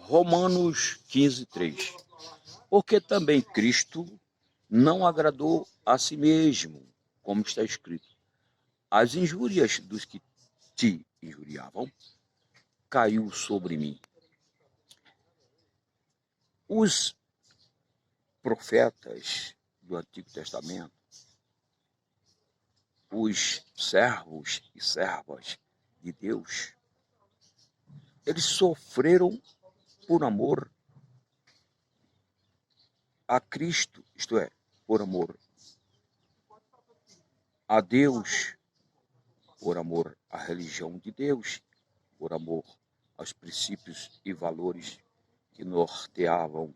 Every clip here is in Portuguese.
Romanos 15:3. Porque também Cristo não agradou a si mesmo, como está escrito: as injúrias dos que te injuriavam caiu sobre mim. Os profetas do Antigo Testamento, os servos e servas de Deus, eles sofreram por amor a Cristo, isto é, por amor a Deus, por amor à religião de Deus, por amor aos princípios e valores que norteavam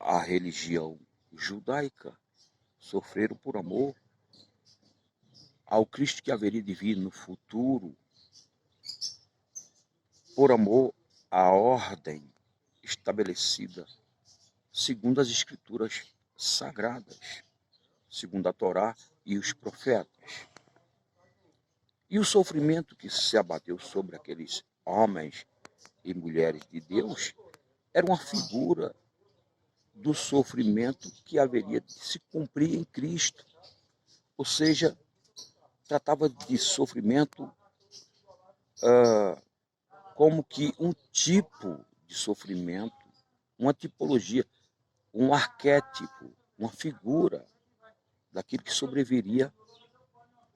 a religião judaica. Sofreram por amor ao Cristo que haveria de vir no futuro, por amor à ordem estabelecida segundo as Escrituras sagradas, segundo a Torá e os profetas. E o sofrimento que se abateu sobre aqueles homens e mulheres de Deus era uma figura do sofrimento que haveria de se cumprir em Cristo. Ou seja, tratava de sofrimento como que um tipo de sofrimento, uma tipologia, um arquétipo, uma figura daquilo que sobreviria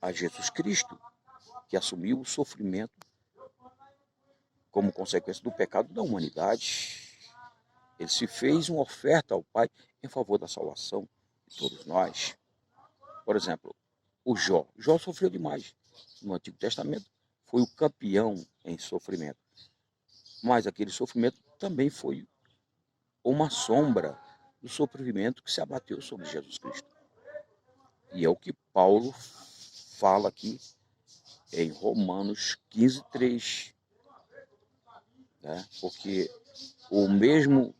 a Jesus Cristo, que assumiu o sofrimento como consequência do pecado da humanidade. Ele se fez uma oferta ao Pai em favor da salvação de todos nós. Por exemplo, o Jó. Jó sofreu demais. No Antigo Testamento foi o campeão em sofrimento. Mas aquele sofrimento também foi uma sombra do sofrimento que se abateu sobre Jesus Cristo. E é o que Paulo fala aqui em Romanos 15:3. Né? Porque o mesmo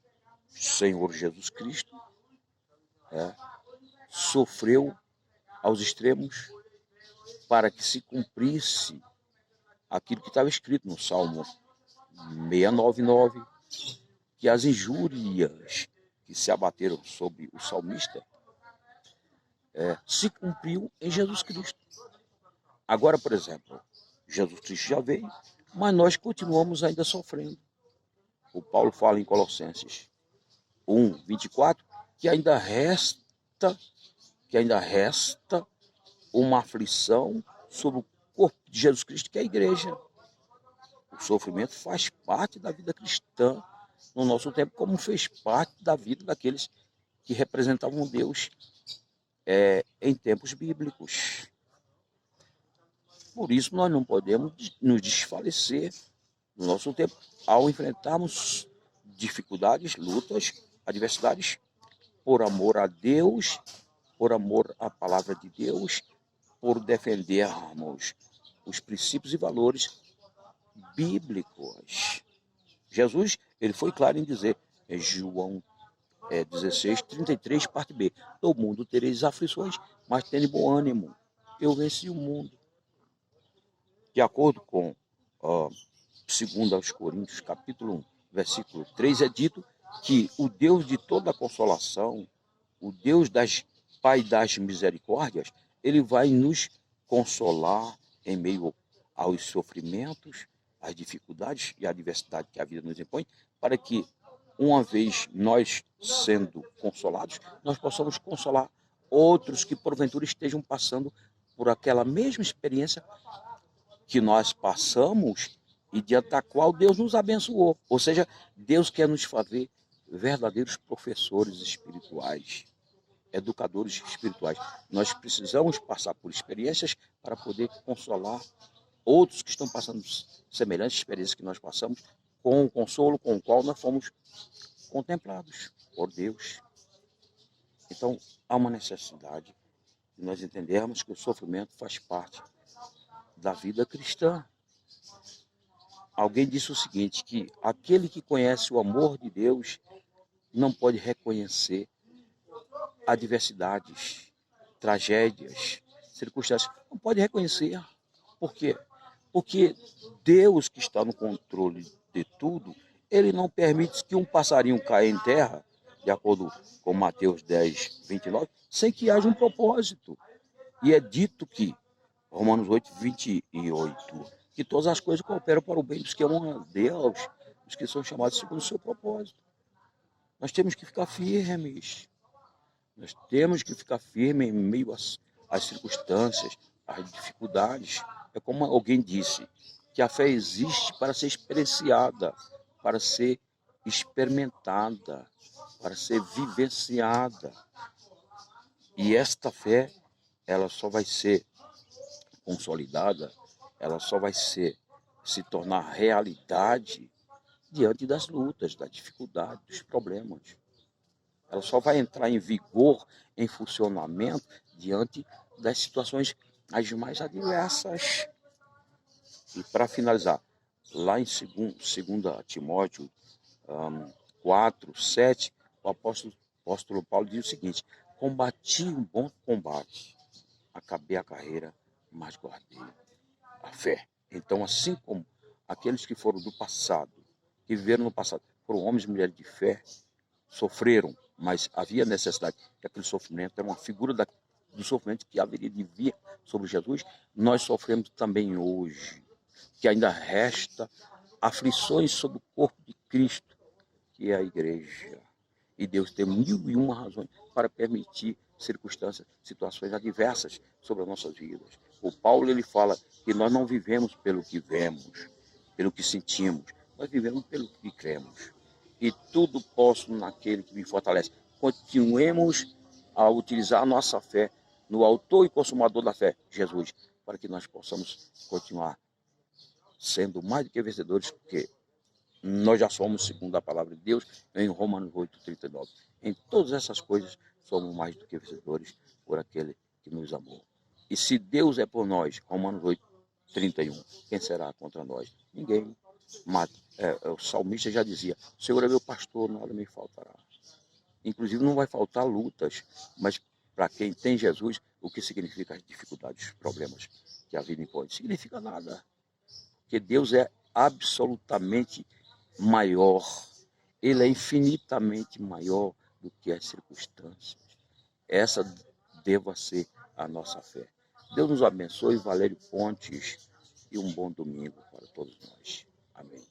Senhor Jesus Cristo sofreu aos extremos para que se cumprisse aquilo que estava escrito no Salmo 699, que as injúrias que se abateram sobre o salmista se cumpriu em Jesus Cristo. Agora, por exemplo, Jesus Cristo já veio, mas nós continuamos ainda sofrendo. O Paulo fala em Colossenses 1:24 que ainda resta uma aflição sobre o corpo de Jesus Cristo, que é a igreja. O sofrimento faz parte da vida cristã no nosso tempo, como fez parte da vida daqueles que representavam Deus em tempos bíblicos. Por isso nós não podemos nos desfalecer no nosso tempo ao enfrentarmos dificuldades, lutas, adversidades, por amor a Deus, por amor à palavra de Deus, por defendermos os princípios e valores bíblicos. Jesus, ele foi claro em dizer, João 16:33, parte B, no mundo tereis aflições, mas tende bom ânimo, eu venci o mundo. De acordo com 2 Coríntios, capítulo 1, versículo 3, é dito que o Deus de toda consolação, o Deus Pai das misericórdias, ele vai nos consolar em meio aos sofrimentos, às dificuldades e à adversidade que a vida nos impõe, para que, uma vez nós sendo consolados, nós possamos consolar outros que porventura estejam passando por aquela mesma experiência que nós passamos e diante da qual Deus nos abençoou. Ou seja, Deus quer nos fazer verdadeiros professores espirituais, educadores espirituais. Nós precisamos passar por experiências para poder consolar outros que estão passando semelhantes experiências que nós passamos, com o consolo com o qual nós fomos contemplados por Deus. Então, há uma necessidade de nós entendermos que o sofrimento faz parte da vida cristã. Alguém disse o seguinte, que aquele que conhece o amor de Deus não pode reconhecer adversidades, tragédias, circunstâncias. Não pode reconhecer. Por quê? Porque Deus, que está no controle de tudo, ele não permite que um passarinho caia em terra, de acordo com Mateus 10, 29, sem que haja um propósito. E é dito que, Romanos 8, 28, que todas as coisas cooperam para o bem dos que amam a Deus, dos que são chamados segundo o seu propósito. Nós temos que ficar firmes. Nós temos que ficar firmes em meio às circunstâncias, às dificuldades. É como alguém disse, que a fé existe para ser experienciada, para ser experimentada, para ser vivenciada. E esta fé, ela só vai ser consolidada, ela só vai se tornar realidade diante das lutas, da dificuldade, dos problemas. Ela só vai entrar em vigor, em funcionamento, diante das situações as mais adversas. E para finalizar, lá em 2 Timóteo 4, 7, o apóstolo Paulo diz o seguinte: combati um bom combate, acabei a carreira, mas guardei a fé. Então, assim como aqueles que foram do passado, que viveram no passado, foram homens e mulheres de fé, sofreram, mas havia necessidade que aquele sofrimento era uma figura do sofrimento que haveria de vir sobre Jesus. Nós sofremos também hoje, que ainda resta aflições sobre o corpo de Cristo, que é a igreja. E Deus tem 1001 razões para permitir circunstâncias, situações adversas sobre as nossas vidas. O Paulo, ele fala que nós não vivemos pelo que vemos, pelo que sentimos, nós vivemos pelo que cremos. E tudo posso naquele que me fortalece. Continuemos a utilizar a nossa fé no autor e consumador da fé, Jesus, para que nós possamos continuar sendo mais do que vencedores, porque nós já somos, segundo a palavra de Deus, em Romanos 8, 39. Em todas essas coisas, somos mais do que vencedores por aquele que nos amou. E se Deus é por nós, Romanos 8, 31, quem será contra nós? Ninguém. Mas, o salmista já dizia: o Senhor é meu pastor, nada me faltará. Inclusive, não vai faltar lutas, mas para quem tem Jesus, o que significa as dificuldades, os problemas que a vida impõe? Significa nada. Porque Deus é absolutamente maior. Ele é infinitamente maior do que as circunstâncias. Essa deva ser a nossa fé. Deus nos abençoe, Valério Pontes, e um bom domingo para todos nós. Amém.